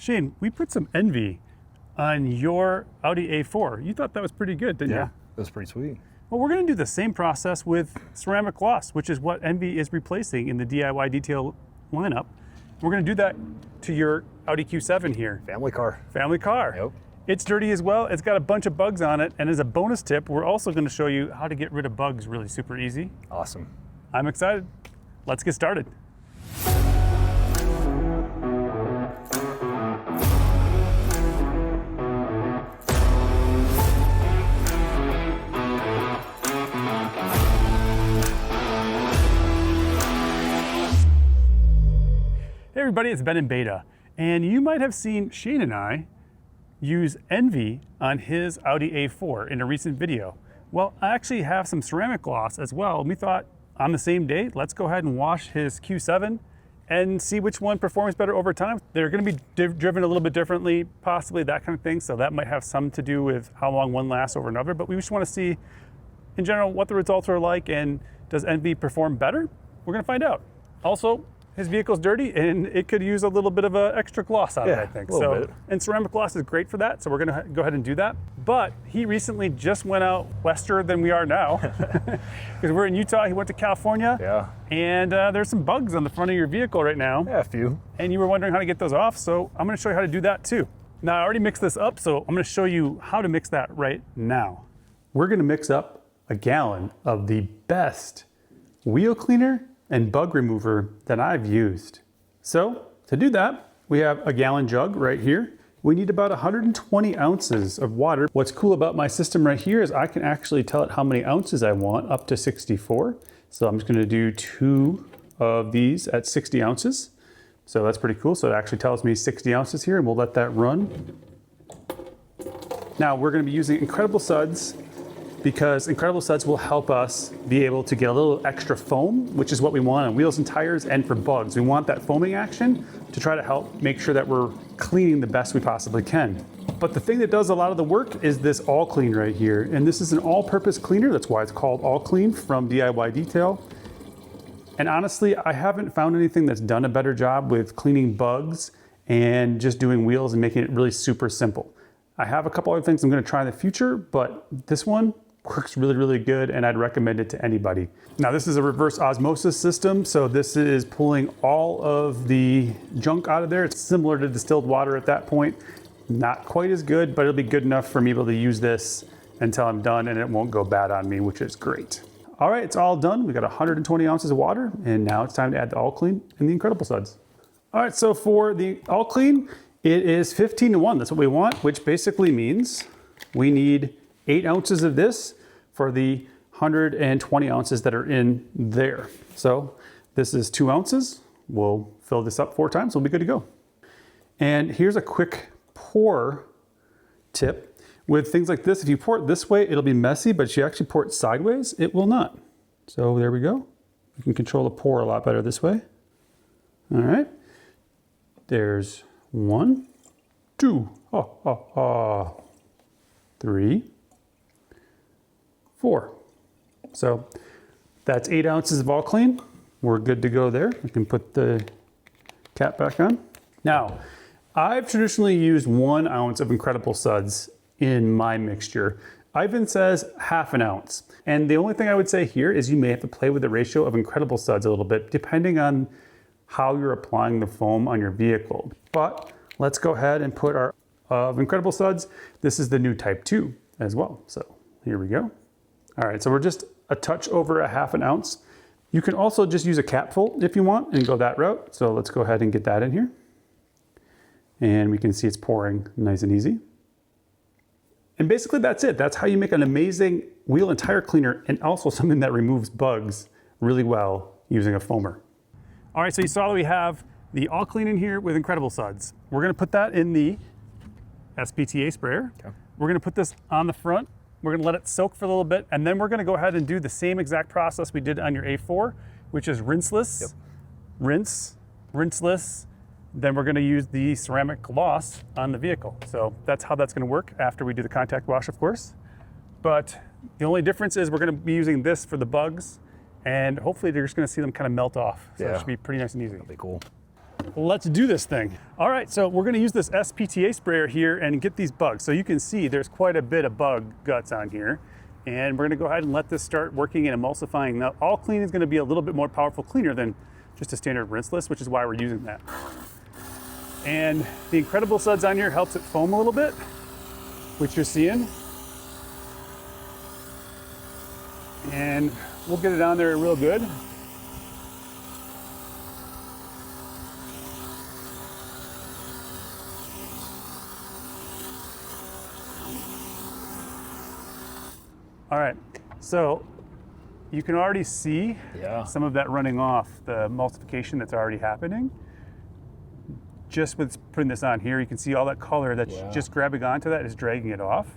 Shane, we put some Envie on your Audi A4. You thought that was pretty good, didn't you? Yeah, that was pretty sweet. Well, we're going to do the same process with ceramic gloss, which is what Envie is replacing in the DIY detail lineup. We're going to do that to your Audi Q7 here. Family car. Family car. Yep. It's dirty as well. It's got a bunch of bugs on it. And as a bonus tip, we're also going to show you how to get rid of bugs really super easy. Awesome. I'm excited. Let's get started. Hey everybody, it's Ben in Beta. And you might have seen Shane and I use Envie on his Audi A4 in a recent video. Well, I actually have some ceramic gloss as well. And we thought on the same day, let's go ahead and wash his Q7 and see which one performs better over time. They're gonna be driven a little bit differently, possibly that kind of thing. So that might have some to do with how long one lasts over another, but we just wanna see in general what the results are like and does Envie perform better? We're gonna find out. Also, his vehicle's dirty and it could use a little bit of an extra gloss on it, I think. So, and ceramic gloss is great for that, so we're gonna go ahead and do that. But he recently just went out wester than we are now, because we're in Utah, he went to California. Yeah. And there's some bugs on the front of your vehicle right now. Yeah, a few. And you were wondering how to get those off, so I'm gonna show you how to do that too. Now, I already mixed this up, so I'm gonna show you how to mix that right now. We're gonna mix up a gallon of the best wheel cleaner and bug remover that I've used. So to do that, we have a gallon jug right here. We need about 120 ounces of water. What's cool about my system right here is I can actually tell it how many ounces I want, up to 64. So I'm just gonna do 2 of these at 60 ounces. So that's pretty cool. So it actually tells me 60 ounces here, and we'll let that run. Now we're gonna be using Incredible Suds, because Incredible Suds will help us be able to get a little extra foam, which is what we want on wheels and tires and for bugs. We want that foaming action to try to help make sure that we're cleaning the best we possibly can. But the thing that does a lot of the work is this All Clean right here. And this is an all-purpose cleaner. That's why it's called All Clean from DIY Detail. And honestly, I haven't found anything that's done a better job with cleaning bugs and just doing wheels and making it really super simple. I have a couple other things I'm gonna try in the future, but this one works really, really good, and I'd recommend it to anybody. Now, this is a reverse osmosis system, so this is pulling all of the junk out of there. It's similar to distilled water at that point. Not quite as good, but it'll be good enough for me to be able to use this until I'm done, and it won't go bad on me, which is great. All right, it's all done. We got 120 ounces of water, and now it's time to add the All Clean and the Incredible Suds. All right, so for the All Clean, it is 15 to 1. That's what we want, which basically means we need 8 ounces of this for the 120 ounces that are in there. So this is 2 ounces. We'll fill this up 4 times. We'll be good to go. And here's a quick pour tip. With things like this, if you pour it this way, it'll be messy, but if you actually pour it sideways, it will not. So there we go. You can control the pour a lot better this way. All right. There's 1, 2, 3, 4. So that's 8 ounces of All Clean. We're good to go there. We can put the cap back on. Now, I've traditionally used 1 ounce of Incredible Suds in my mixture. Ivan says half an ounce. And the only thing I would say here is you may have to play with the ratio of Incredible Suds a little bit, depending on how you're applying the foam on your vehicle. But let's go ahead and put our Incredible Suds. This is the new Type 2 as well. So here we go. All right, so we're just a touch over a half an ounce. You can also just use a capful if you want and go that route. So let's go ahead and get that in here. And we can see it's pouring nice and easy. And basically that's it. That's how you make an amazing wheel and tire cleaner, and also something that removes bugs really well using a foamer. All right, so you saw that we have the All Clean in here with Incredible Suds. We're gonna put that in the SPTA sprayer. Okay. We're gonna put this on the front. We're gonna let it soak for a little bit, and then we're gonna go ahead and do the same exact process we did on your A4, which is rinseless, rinseless. Then we're gonna use the ceramic gloss on the vehicle. So that's how that's gonna work after we do the contact wash, of course. But the only difference is we're gonna be using this for the bugs, and hopefully you're just gonna see them kind of melt off. So it should be pretty nice and easy. That'll be cool. let's do this thing. All right, so we're gonna use this SPTA sprayer here and get these bugs. So you can see there's quite a bit of bug guts on here. And we're gonna go ahead and let this start working and emulsifying. Now, all clean is gonna be a little bit more powerful cleaner than just a standard rinseless, which is why we're using that. And the Incredible Suds on here helps it foam a little bit, which you're seeing. And we'll get it on there real good. All right, so you can already see some of that running off, the emulsification that's already happening. Just with putting this on here, you can see all that color that's just grabbing onto that is dragging it off.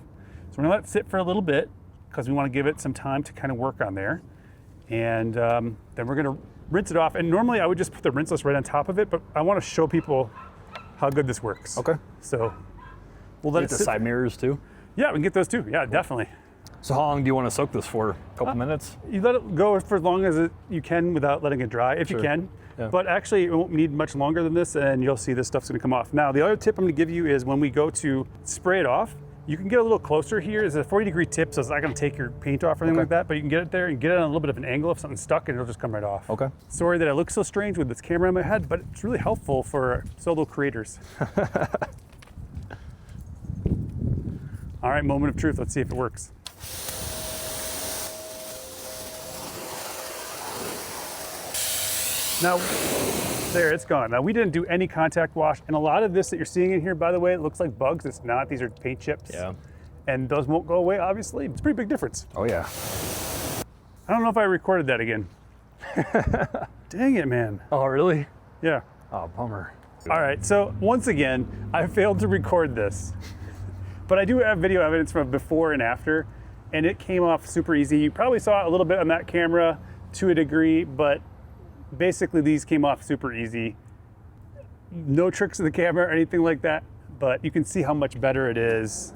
So we're gonna let it sit for a little bit because we wanna give it some time to kind of work on there. And then we're gonna rinse it off. And normally I would just put the rinseless right on top of it, but I wanna show people how good this works. Okay. So we'll let it sit. sit. The side mirrors too? Yeah, we can get those too, yeah, definitely. So how long do you want to soak this for? A couple minutes? You let it go for as long as you can without letting it dry, if you can. Yeah. But actually, it won't need much longer than this, and you'll see this stuff's gonna come off. Now, the other tip I'm gonna give you is when we go to spray it off, you can get a little closer here. It's a 40-degree tip, so it's not gonna take your paint off or anything like that, but you can get it there and get it on a little bit of an angle if something's stuck, and it'll just come right off. Okay. Sorry that I look so strange with this camera in my head, but it's really helpful for solo creators. All right, moment of truth. Let's see if it works. Now, there, it's gone. Now, we didn't do any contact wash, and a lot of this that you're seeing in here, by the way, it looks like bugs. It's not. These are paint chips. Yeah. And those won't go away, obviously. It's a pretty big difference. Oh, yeah. I don't know if I recorded that again. Dang it, man. Oh, really? Yeah. Oh, bummer. All right, so once again, I failed to record this. But I do have video evidence from before and after, and it came off super easy. You probably saw it a little bit on that camera to a degree, but basically these came off super easy. No tricks of the camera or anything like that, but you can see how much better it is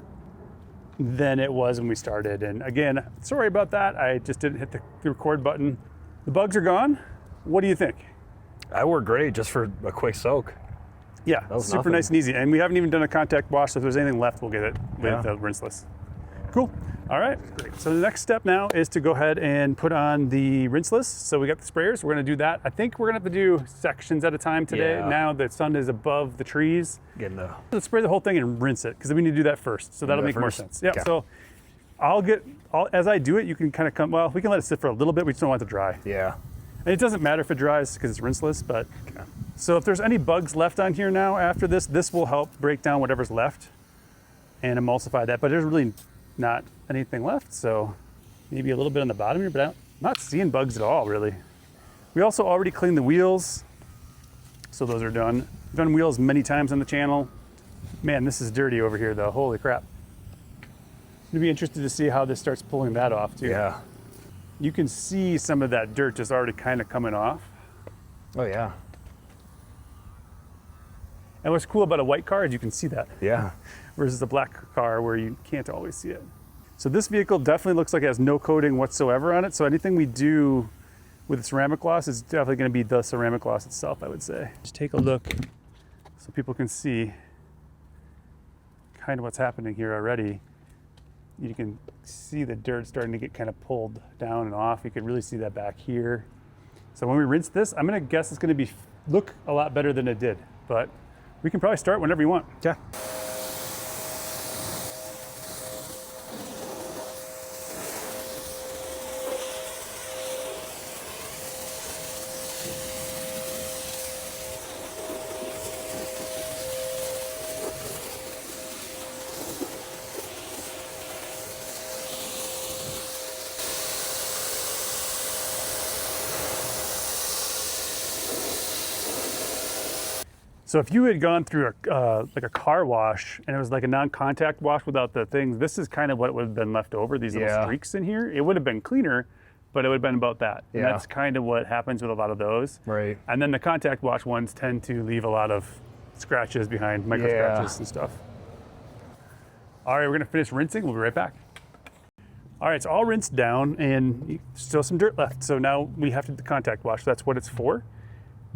than it was when we started. And again, sorry about that. I just didn't hit the record button. The bugs are gone. What do you think? That worked great just for a quick soak. Yeah, super nice and easy. And we haven't even done a contact wash, so if there's anything left, we'll get it with the rinseless. Cool. All right, great. So the next step now is to go ahead and put on the rinseless. So we got the sprayers, we're gonna do that. I think we're gonna have to do sections at a time today. Yeah. Now the sun is above the trees. Let's spray the whole thing and rinse it, because we need to do that first. So that'll make more sense. Yeah, okay. So as I do it, you can kind of well, we can let it sit for a little bit. We just don't want it to dry. Yeah. And it doesn't matter if it dries because it's rinseless, but. Okay. So if there's any bugs left on here now after this will help break down whatever's left and emulsify that. But there's really not anything left, so maybe a little bit on the bottom here, but I'm not seeing bugs at all, really. We also already cleaned the wheels, so those are done. We've done wheels many times on the channel. Man, this is dirty over here, though. Holy crap. You'd be interested to see how this starts pulling that off, too. Yeah. You can see some of that dirt just already kind of coming off. Oh, yeah. And what's cool about a white car is you can see that. Yeah. Versus a black car where you can't always see it. So this vehicle definitely looks like it has no coating whatsoever on it. So anything we do with the ceramic gloss is definitely going to be the ceramic gloss itself, I would say. Just take a look so people can see kind of what's happening here already. You can see the dirt starting to get kind of pulled down and off. You can really see that back here. So when we rinse this, I'm going to guess it's going to look a lot better than it did, but we can probably start whenever you want. Yeah. So if you had gone through like a car wash and it was like a non-contact wash without the things, this is kind of what would have been left over, these little streaks in here. It would have been cleaner, but it would have been about that. And that's kind of what happens with a lot of those. Right. And then the contact wash ones tend to leave a lot of scratches behind, micro scratches and stuff. All right, we're gonna finish rinsing. We'll be right back. All right, it's all rinsed down and still some dirt left. So now we have to do the contact wash. That's what it's for.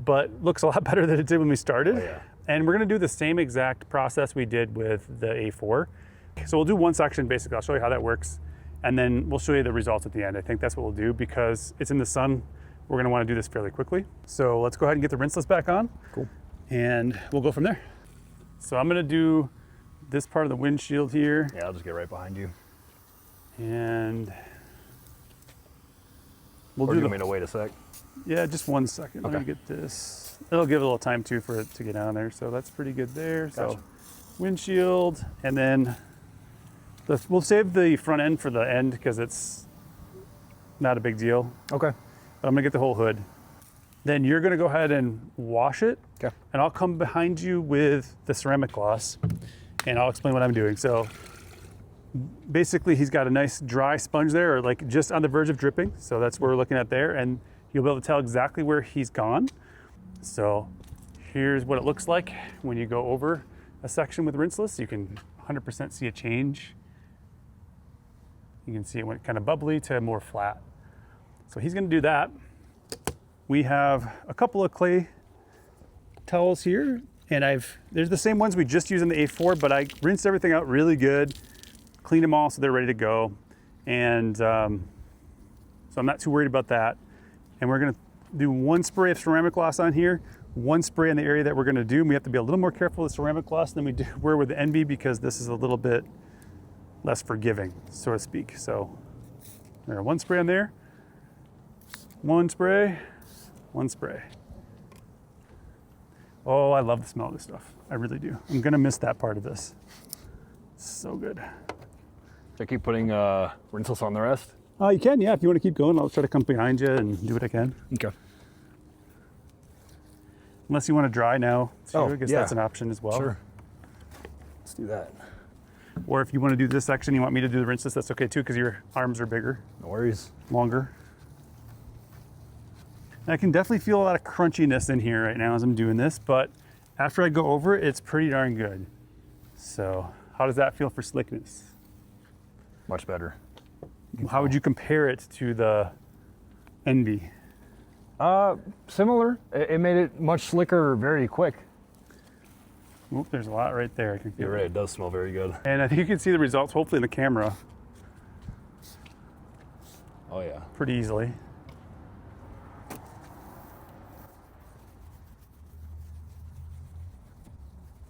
but looks a lot better than it did when we started. Oh, yeah. And we're gonna do the same exact process we did with the A4. So we'll do one section basically. I'll show you how that works. And then we'll show you the results at the end. I think that's what we'll do because it's in the sun. We're gonna wanna do this fairly quickly. So let's go ahead and get the rinseless back on. Cool. And we'll go from there. So I'm gonna do this part of the windshield here. Yeah, I'll just get right behind you. And we'll Or do do you the, want me to wait a sec? yeah, just 1 second. Let me Okay. get this. It'll give it a little time too for it to get on there. So that's pretty good there. Gotcha. So windshield, and then we'll save the front end for the end because it's not a big deal. Okay. But I'm gonna get the whole hood. Then you're gonna go ahead and wash it. Okay. And I'll come behind you with the ceramic gloss and I'll explain what I'm doing. So basically he's got a nice dry sponge there, or like just on the verge of dripping. So that's what we're looking at there. And you'll be able to tell exactly where he's gone. So here's what it looks like when you go over a section with rinseless. You can 100% see a change. You can see it went kind of bubbly to more flat. So he's gonna do that. We have a couple of clay towels here, and there's the same ones we just used in the A4, but I rinsed everything out really good, cleaned them all so they're ready to go. And so I'm not too worried about that. And we're gonna do one spray of ceramic gloss on here, one spray in the area that we're gonna do. And we have to be a little more careful with ceramic gloss than we were with the Envie because this is a little bit less forgiving, so to speak. So there, one spray on there, one spray, one spray. Oh, I love the smell of this stuff. I really do. I'm gonna miss that part of this. So good. Should I keep putting rinseless on the rest? You can, yeah. If you want to keep going, I'll try to come behind you and do what I can. Okay. Unless you want to dry now, too. Oh, I guess yeah. that's an option as well. Sure. Let's do that. Or if you want to do this section, you want me to do the rinseless, that's okay too, because your arms are bigger, No worries. longer. And I can definitely feel a lot of crunchiness in here right now as I'm doing this, but after I go over it, it's pretty darn good. So how does that feel for slickness? Much better. How would you compare it to the Envie? Similar. It made it much slicker very quick. Oop, there's a lot right there. I can feel You're right, it does smell very good. And I think you can see the results, hopefully in the camera, Oh yeah. pretty easily.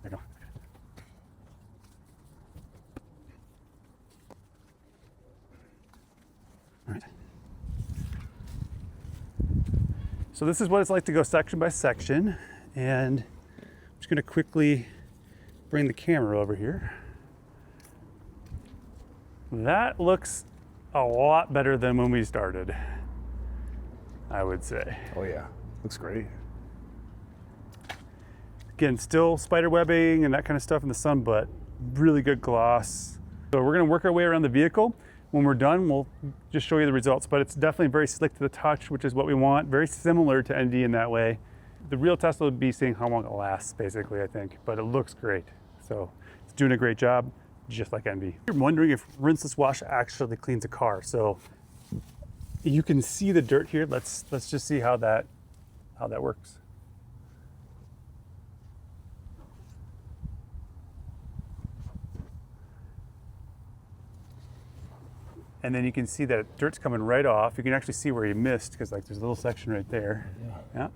There you go. All right. So this is what it's like to go section by section, and I'm just going to quickly bring the camera over here. That looks a lot better than when we started, I would say. Oh yeah. Looks great. Again, still spider webbing and that kind of stuff in the sun, but really good gloss. So we're gonna work our way around the vehicle. When we're done, we'll just show you the results, but it's definitely very slick to the touch, which is what we want. Very similar to Envie in that way. The real test will be seeing how long it lasts, basically, I think, but it looks great. So it's doing a great job, just like Envie. You're wondering if rinseless wash actually cleans a car. So you can see the dirt here. Let's just see how that works. And then you can see that dirt's coming right off. You can actually see where you missed because like there's a little section right there. Yeah.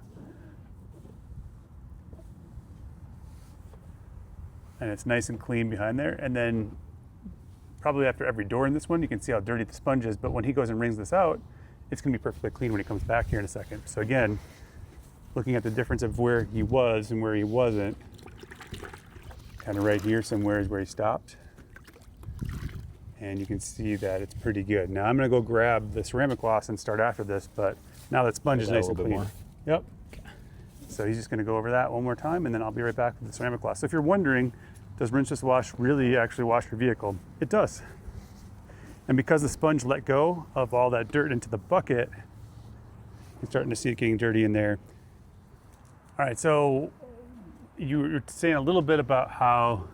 And it's nice and clean behind there. And then probably after every door in this one, you can see how dirty the sponge is. But when he goes and wrings this out, it's gonna be perfectly clean when he comes back here in a second. So again, looking at the difference of where he was and where he wasn't, kind of right here somewhere is where he stopped. And you can see that it's pretty good. Now I'm gonna go grab the ceramic gloss and start after this, but now that sponge is nice and clean. More. Yep. So he's just gonna go over that one more time and then I'll be right back with the ceramic gloss. So if you're wondering, does rinseless wash really actually wash your vehicle? It does. And because the sponge let go of all that dirt into the bucket, you're starting to see it getting dirty in there. All right, so you were saying a little bit about how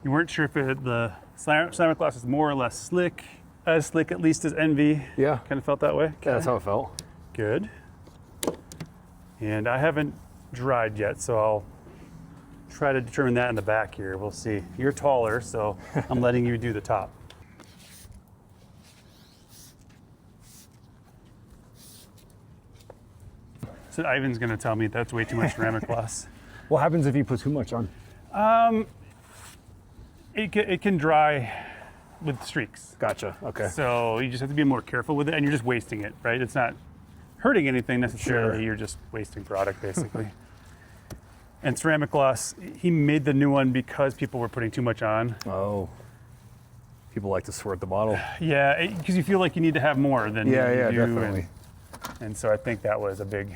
you weren't sure if the ceramic gloss is more or less slick, as slick at least as Envie. Yeah. Kind of felt that way? Yeah, that's how it felt. Good. And I haven't dried yet, so I'll try to determine that in the back here. We'll see. You're taller, so I'm letting you do the top. So Ivan's gonna tell me that's way too much ceramic gloss. What happens if you put too much on? It can dry with streaks. Gotcha. Okay. So you just have to be more careful with it, and you're just wasting it, right? It's not hurting anything necessarily. Sure. You're just wasting product, basically. And ceramic gloss, he made the new one because people were putting too much on. Oh. People like to squirt the bottle. Yeah, because you feel like you need to have more than you Yeah, do. definitely. And so I think that was a big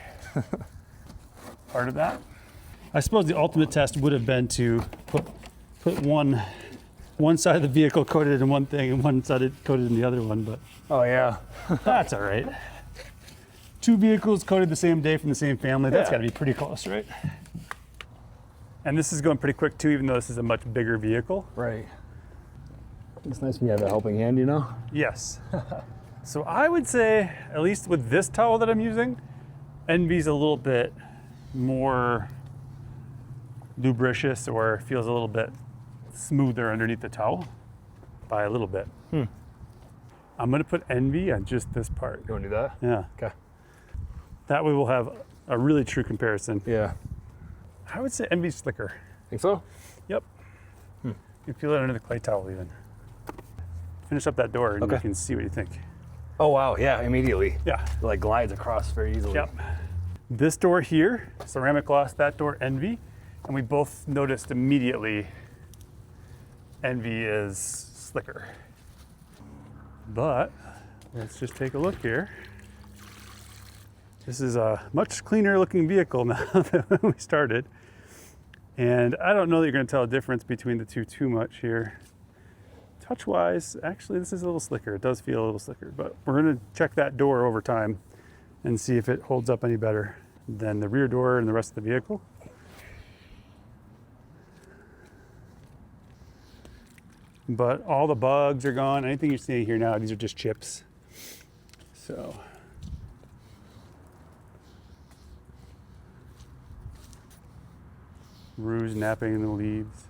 part of that. I suppose the ultimate test would have been to put one side of the vehicle coated in one thing and one side coated in the other one, but Oh yeah. that's all right. 2 vehicles coated the same day from the same family, that's Yeah. got to be pretty close, right? And this is going pretty quick too, even though this is a much bigger vehicle. Right. It's nice when you have a helping hand, you know? Yes. So I would say, at least with this towel that I'm using, Envie's a little bit more lubricious, or feels a little bit smoother underneath the towel by a little bit. I'm gonna put Envie on just this part. You wanna do that? Yeah. Okay. That way we'll have a really true comparison. Yeah. I would say Envie's slicker. Think so? Yep. You can feel it under the clay towel even. Finish up that door and you Okay. can see what you think. Oh wow, yeah, immediately. Yeah. It like glides across very easily. Yep. This door here, ceramic gloss, that door, Envie. And we both noticed immediately Envie is slicker. But let's just take a look here. This is a much cleaner looking vehicle now than when we started. And I don't know that you're gonna tell a difference between the two too much here. Touch-wise, actually this is a little slicker. It does feel a little slicker, but we're gonna check that door over time and see if it holds up any better than the rear door and the rest of the vehicle. But all the bugs are gone. Anything you're seeing here now, these are just chips. So. Ruse napping in the leaves.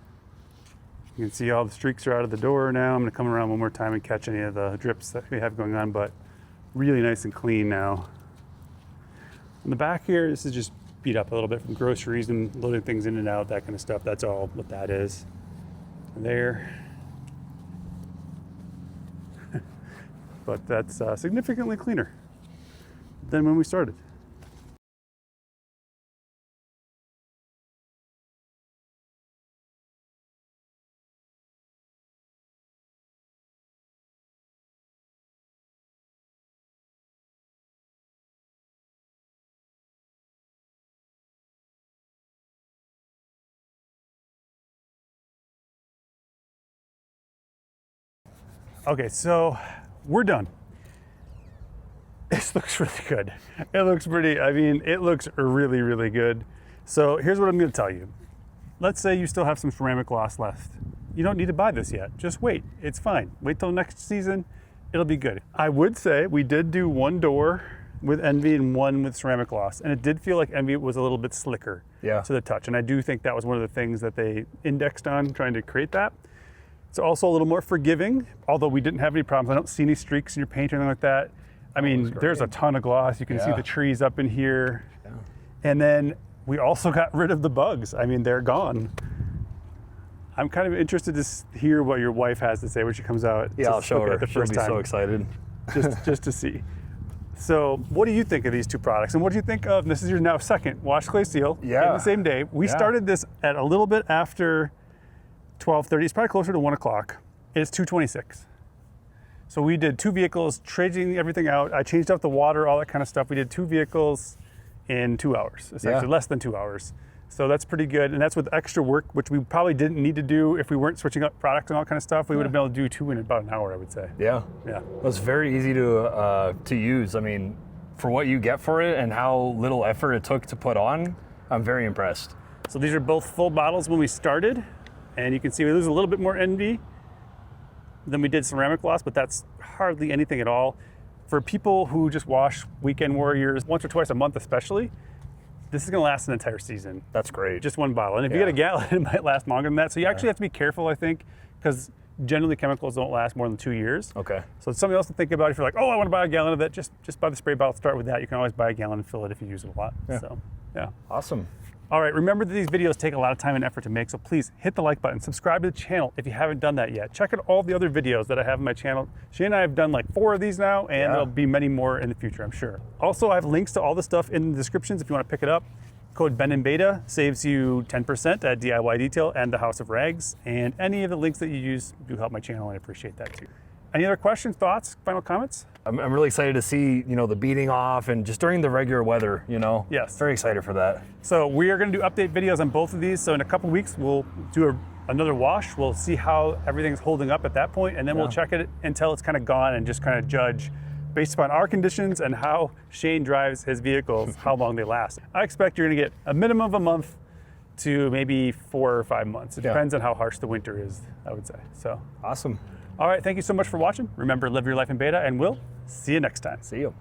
You can see all the streaks are out of the door now. I'm gonna come around one more time and catch any of the drips that we have going on, but really nice and clean now. On the back here, this is just beat up a little bit from groceries and loading things in and out, that kind of stuff. That's all what that is. There. But that's significantly cleaner than when we started. Okay, so we're done. This looks really good. It looks pretty, I mean, it looks really, really good. So here's what I'm gonna tell you. Let's say you still have some ceramic gloss left. You don't need to buy this yet. Just wait, it's fine. Wait till next season, it'll be good. I would say we did do one door with Envie and one with ceramic gloss, and it did feel like Envie was a little bit slicker to the touch. And I do think that was one of the things that they indexed on trying to create that. It's also a little more forgiving, although we didn't have any problems. I don't see any streaks in your paint or anything like that. I mean, there's a ton of gloss. You can see the trees up in here. Yeah. And then we also got rid of the bugs. I mean, they're gone. I'm kind of interested to hear what your wife has to say when she comes out. Yeah, I'll show her. The She'll first be time, so excited. just to see. So what do you think of these two products? And what do you think of, this is your now second wash clay seal in the same day. We started this at a little bit after 12:30. It's probably closer to 1 o'clock. It's 2:26. So we did 2 vehicles, trading everything out. I changed out the water, all that kind of stuff. We did 2 vehicles in 2 hours, essentially less than 2 hours. So that's pretty good. And that's with extra work, which we probably didn't need to do if we weren't switching up products and all that kind of stuff. We would have been able to do 2 in about an hour, I would say. Yeah. Yeah. It was very easy to use. I mean, for what you get for it and how little effort it took to put on, I'm very impressed. So these are both full bottles when we started. And you can see we lose a little bit more Envie than we did ceramic gloss, but that's hardly anything at all. For people who just wash weekend warriors once or twice a month especially, this is gonna last an entire season. That's great. Just one bottle. And if you get a gallon, it might last longer than that. So you actually have to be careful, I think, because generally chemicals don't last more than 2 years. Okay. So it's something else to think about. If you're like, oh, I want to buy a gallon of that, just buy the spray bottle, start with that. You can always buy a gallon and fill it if you use it a lot. Yeah. So, yeah. Awesome. All right, remember that these videos take a lot of time and effort to make, so please hit the like button, subscribe to the channel if you haven't done that yet. Check out all the other videos that I have on my channel. Shane and I have done like 4 of these now, and there'll be many more in the future, I'm sure. Also, I have links to all the stuff in the descriptions if you want to pick it up. Code BENINBETA saves you 10% at DIY Detail and the House of Rags, and any of the links that you use do help my channel, and I appreciate that too. Any other questions, thoughts, final comments? I'm really excited to see, the beating off and just during the regular weather, Yes. Very excited for that. So we are going to do update videos on both of these. So in a couple weeks, we'll do another wash. We'll see how everything's holding up at that point, and then we'll check it until it's kind of gone and just kind of judge based upon our conditions and how Shane drives his vehicles, how long they last. I expect you're going to get a minimum of a month to maybe 4 or 5 months. It depends on how harsh the winter is, I would say. So awesome. All right, thank you so much for watching. Remember, live your life in beta, and we'll see you next time. See you.